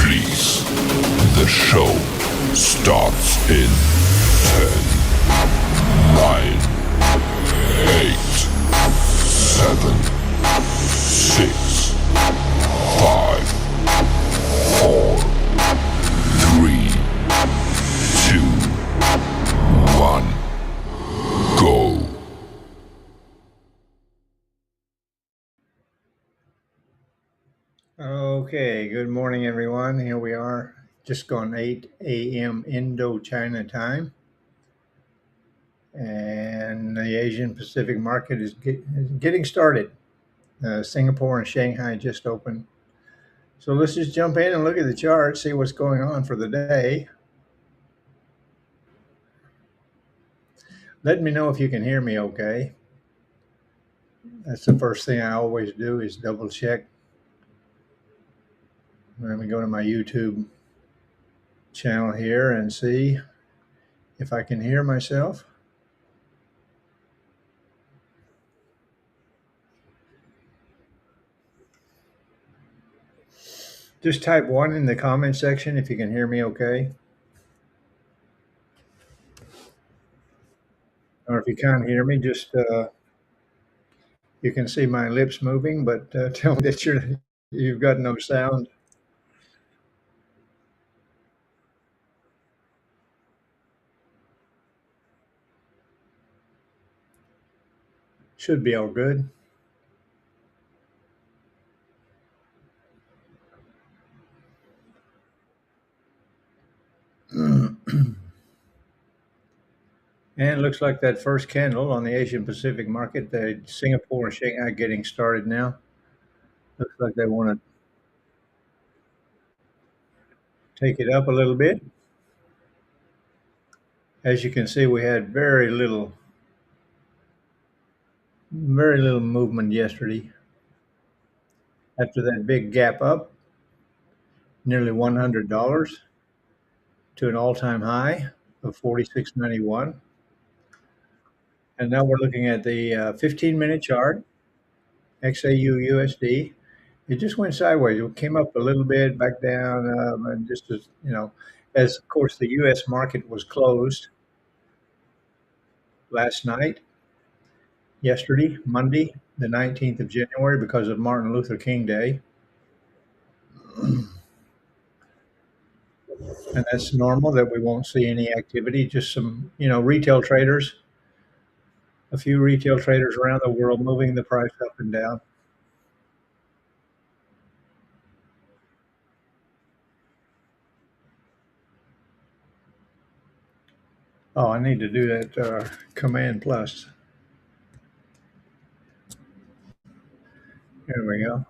Please, the show starts in 10, 9, 8, 7, 6, 5, 4, 3, 2, 1, go. Okay, good morning, everyone. Here we are, just gone 8 a.m. Indo-China time, and the Asian Pacific market is getting started. Singapore and Shanghai just opened. So let's just jump in and look at the chart, see what's going on for the day. Let me know if you can hear me okay. That's the first thing I always do is double check. Let me go to my YouTube channel here and see if I can hear myself. Just type 1 in the comment section if you can hear me okay. Or if you can't hear me, just you can see my lips moving, but tell me that you've got no sound. Should be all good. And it looks like that first candle on the Asian Pacific market, the Singapore and Shanghai getting started now. Looks like they want to take it up a little bit. As you can see, we had very little movement yesterday. After that big gap up, nearly $100 to an all-time high of 46.91. And now we're looking at the 15-minute chart, XAU USD. It just went sideways. It came up a little bit, back down, and just as as of course the U.S. market was closed last night, yesterday, Monday, the 19th of January, because of Martin Luther King Day, and that's normal that we won't see any activity. Just some, retail traders, a few retail traders around the world moving the price up and down. Oh, I need to do that Command Plus. There we go.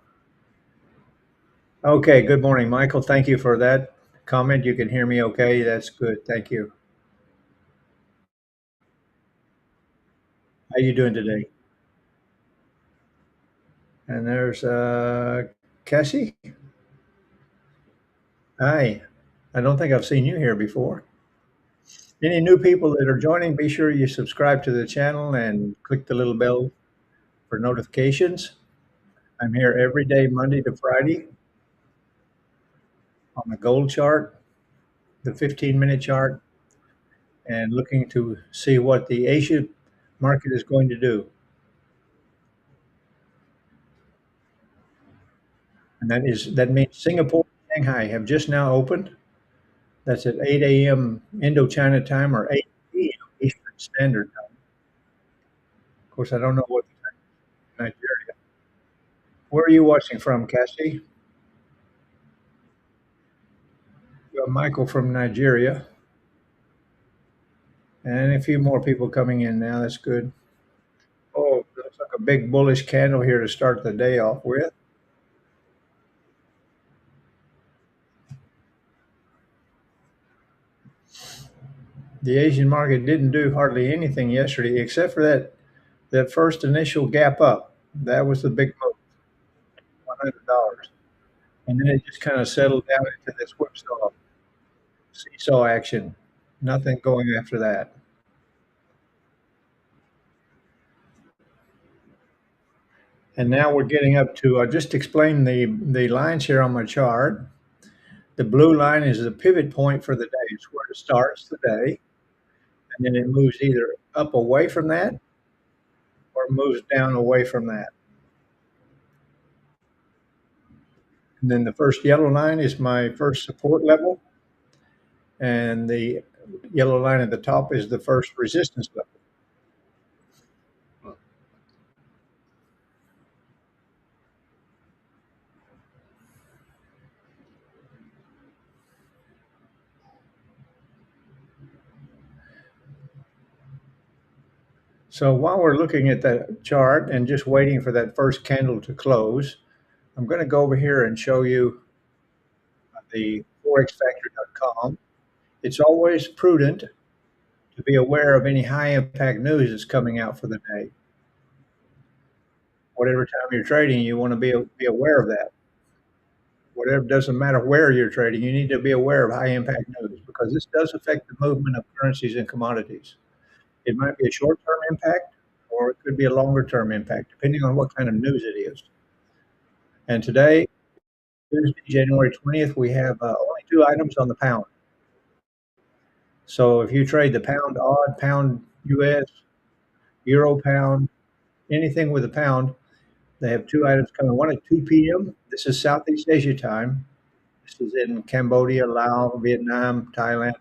Okay, good morning, Michael. Thank you for that comment. You can hear me okay. That's good. Thank you. How you doing today? And there's Cassie. Hi. I don't think I've seen you here before. Any new people that are joining, be sure you subscribe to the channel and click the little bell for notifications. I'm here every day, Monday to Friday, on the gold chart, the 15-minute chart, and looking to see what the Asia market is going to do. And that means Singapore and Shanghai have just now opened. That's at 8 a.m. Indochina time or 8 p.m. Eastern Standard Time. Of course, I don't know what time in Nigeria. Where are you watching from, Cassie? Michael from Nigeria, and a few more people coming in now. That's good. Oh, looks like a big bullish candle here to start the day off with. The Asian market didn't do hardly anything yesterday except for that first initial gap up. That was the big move, $100. And then it just kind of settled down into this whipsaw, seesaw action. Nothing going after that. And now we're getting up to, just explain the lines here on my chart. The blue line is the pivot point for the day. It's where it starts the day, and then it moves either up away from that or moves down away from that. And then the first yellow line is my first support level, and the yellow line at the top is the first resistance level. So while we're looking at that chart and just waiting for that first candle to close, I'm going to go over here and show you the forexfactor.com. It's always prudent to be aware of any high impact news that's coming out for the day. Whatever time you're trading, you want to be aware of that. Whatever, doesn't matter where you're trading, you need to be aware of high impact news because this does affect the movement of currencies and commodities. It might be a short term impact or it could be a longer term impact, depending on what kind of news it is. And today, Tuesday, January 20th, we have only two items on the pound. So if you trade the pound odd, pound US, euro pound, anything with a pound, they have two items coming. One at 2 p.m. This is Southeast Asia time. This is in Cambodia, Laos, Vietnam, Thailand,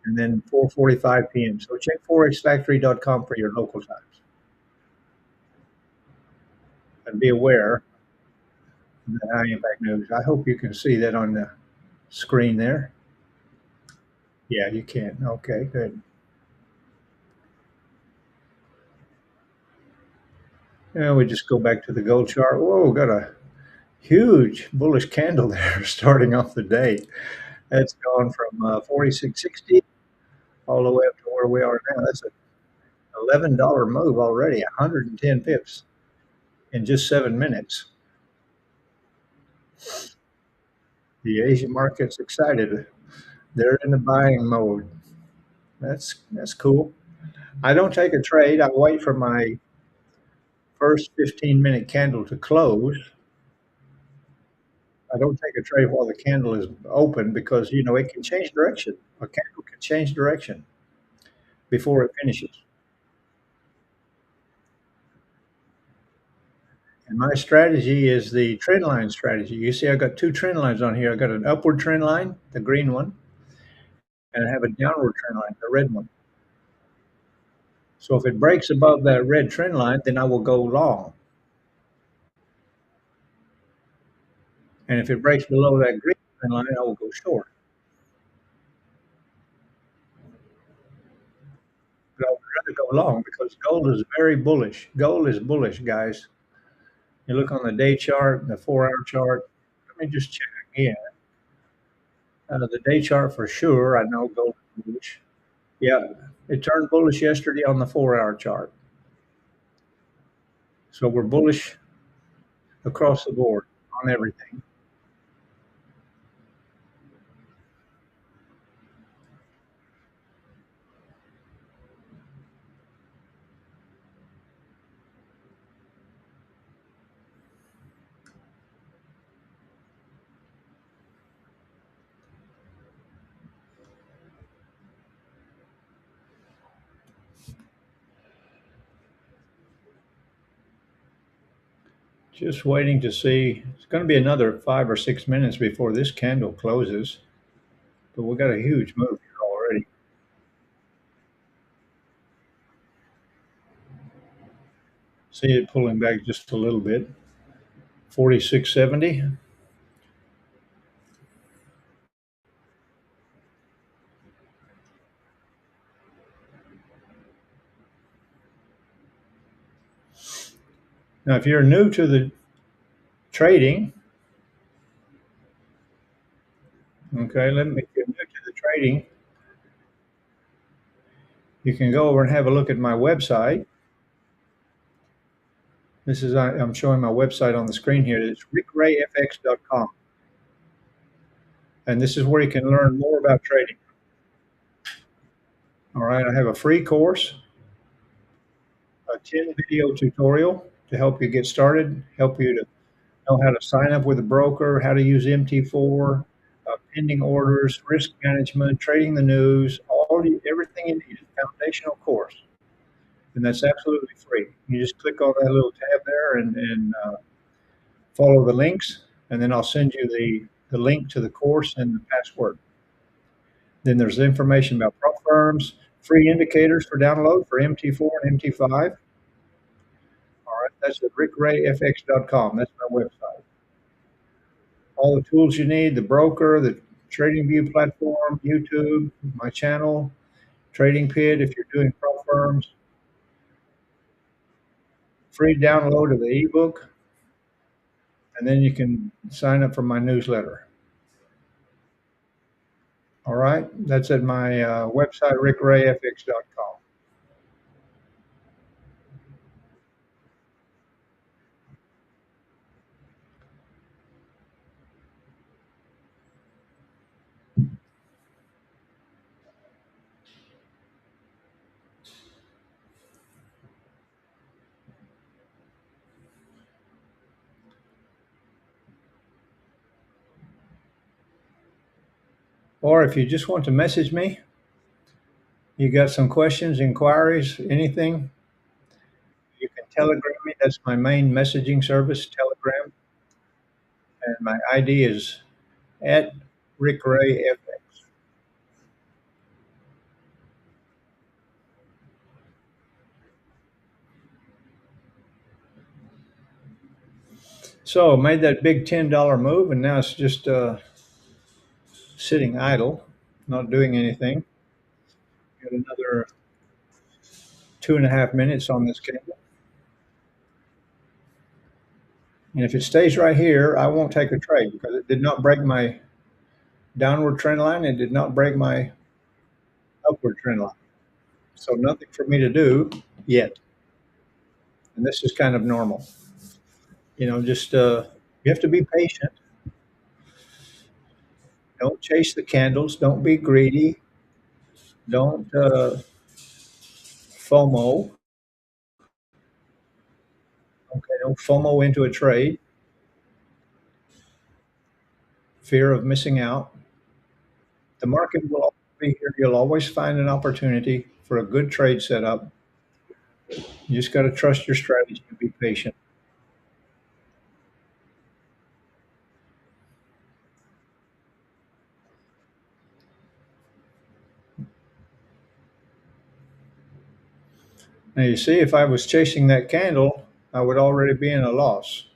and then 4:45 p.m. So check forexfactory.com for your local times and be aware of the high impact news. I hope you can see that on the screen there. Yeah, you can. Okay, good. And we just go back to the gold chart. Whoa, got a huge bullish candle there starting off the day. That's gone from 46.60 all the way up to where we are now. That's a $11 move already, 110 pips in just 7 minutes. The Asian market's excited. They're in the buying mode. That's cool. I don't take a trade. I wait for my first 15-minute candle to close. I don't take a trade while the candle is open because it can change direction. A candle can change direction before it finishes. And my strategy is the trend line strategy. You see, I've got two trend lines on here. I've got an upward trend line, the green one, and I have a downward trend line, the red one. So if it breaks above that red trend line, then I will go long. And if it breaks below that green trend line, I will go short. But I would rather go long because gold is very bullish. Gold is bullish, guys. You look on the day chart, the 4-hour chart. Let me just check again. The day chart for sure, I know gold is bullish. Yeah, it turned bullish yesterday on the 4-hour chart. So we're bullish across the board on everything. Just waiting to see. It's going to be another 5 or 6 minutes before this candle closes, but we got a huge move here already. See it pulling back just a little bit. 46.70. Now, if you're new to the trading, okay, if you're new to the trading, you can go over and have a look at my website. I'm showing my website on the screen here. It's rickrayfx.com. And this is where you can learn more about trading. All right, I have a free course, a 10 video tutorial to help you get started, help you to know how to sign up with a broker, how to use MT4, pending orders, risk management, trading the news, everything you need. A foundational course, and that's absolutely free. You just click on that little tab there and follow the links, and then I'll send you the link to the course and the password. Then there's information about prop firms, free indicators for download for MT4 and MT5. All right, that's at rickrayfx.com. That's my website. All the tools you need, the broker, the trading view platform, YouTube, my channel, trading pit if you're doing prop firms, free download of the ebook, and then you can sign up for my newsletter. All right, that's at my website, rickrayfx.com. Or if you just want to message me, you got some questions, inquiries, anything, you can telegram me. That's my main messaging service, Telegram. And my ID is at rickrayfx. So I made that big $10 move, and now it's just sitting idle, not doing anything. Got another 2.5 minutes on this candle. And if it stays right here, I won't take a trade because it did not break my downward trend line. It did not break my upward trend line. So nothing for me to do yet. And this is kind of normal. Just you have to be patient. Don't chase the candles. Don't be greedy. Don't FOMO. Okay, don't FOMO into a trade. Fear of missing out. The market will always be here. You'll always find an opportunity for a good trade setup. You just got to trust your strategy and be patient. Now, you see, if I was chasing that candle, I would already be in a loss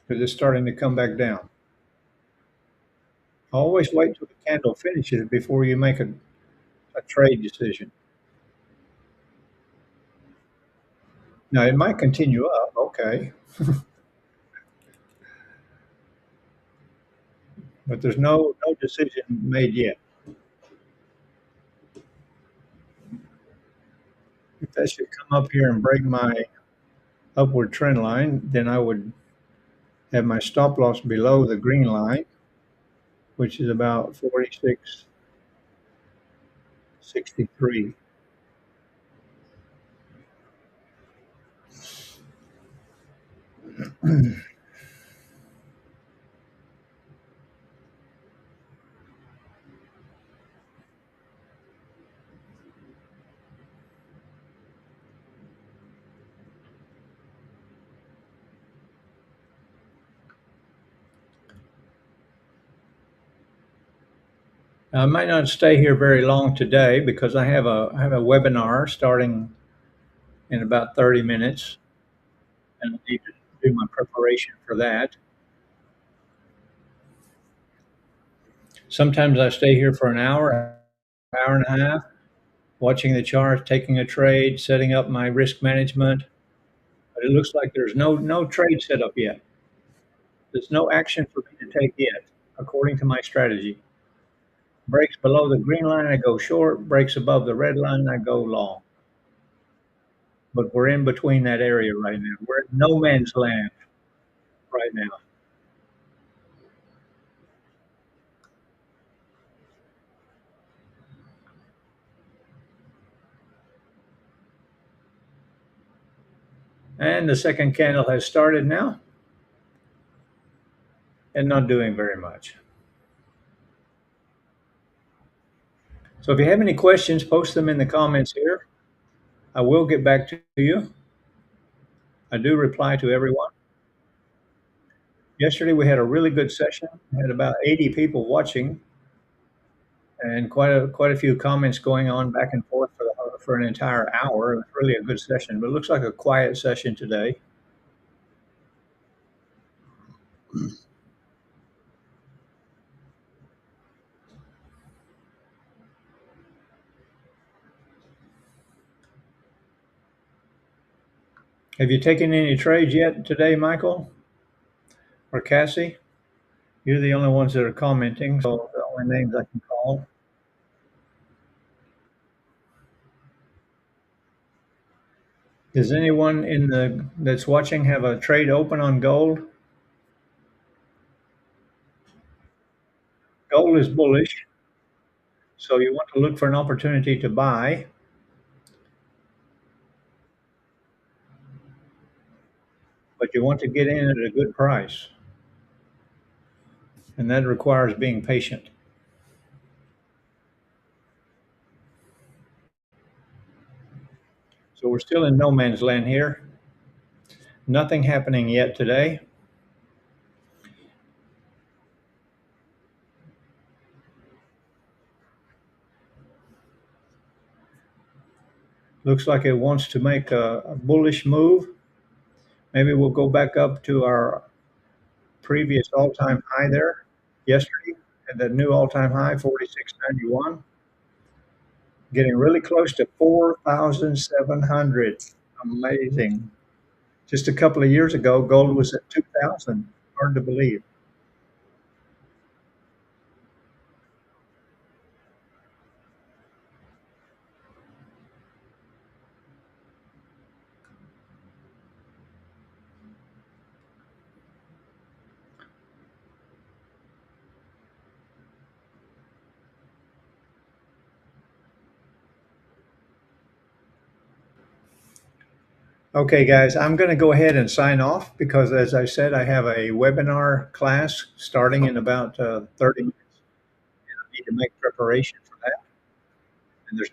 because it's starting to come back down. Always wait till the candle finishes before you make a trade decision. Now, it might continue up, okay, but there's no decision made yet. If that should come up here and break my upward trend line, then I would have my stop loss below the green line, which is about 46.63. I might not stay here very long today because I have a webinar starting in about 30 minutes, and I need to do my preparation for that. Sometimes I stay here for an hour and a half, watching the chart, taking a trade, setting up my risk management. But it looks like there's no trade set up yet. There's no action for me to take yet, according to my strategy. Breaks below the green line, I go short. Breaks above the red line, I go long. But we're in between that area right now. We're in no man's land right now. And the second candle has started now and not doing very much. So if you have any questions, post them in the comments here. I will get back to you. I do reply to everyone. Yesterday we had a really good session. We had about 80 people watching and quite a few comments going on back and forth for an entire hour. It was really a good session, but it looks like a quiet session today. Have you taken any trades yet today, Michael or Cassie? You're the only ones that are commenting, so the only names I can call. Does anyone in the that's watching have a trade open on gold? Gold is bullish, so you want to look for an opportunity to buy, but you want to get in at a good price, and that requires being patient. So we're still in no man's land here. Nothing happening yet today. Looks like it wants to make a bullish move. Maybe we'll go back up to our previous all-time high there yesterday, and the new all-time high, 46.91, getting really close to 4,700. Amazing. Just a couple of years ago, gold was at 2,000. Hard to believe. Okay, guys, I'm going to go ahead and sign off because, as I said, I have a webinar class starting in about 30 minutes. I need to make preparation for that. And there's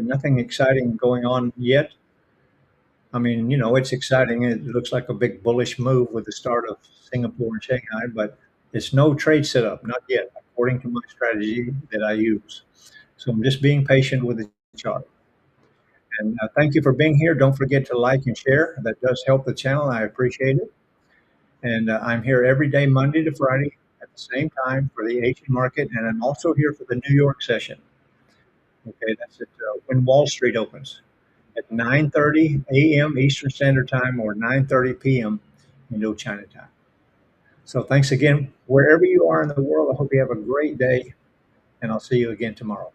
nothing exciting going on yet. I mean, it's exciting. It looks like a big bullish move with the start of Singapore and Shanghai, but it's no trade setup, not yet, according to my strategy that I use. So I'm just being patient with the chart. And thank you for being here. Don't forget to like and share. That does help the channel. I appreciate it. And I'm here every day, Monday to Friday, at the same time for the Asian market. And I'm also here for the New York session. Okay, that's when Wall Street opens at 9:30 a.m. Eastern Standard Time or 9:30 p.m. Indo-China time. So thanks again. Wherever you are in the world, I hope you have a great day, and I'll see you again tomorrow.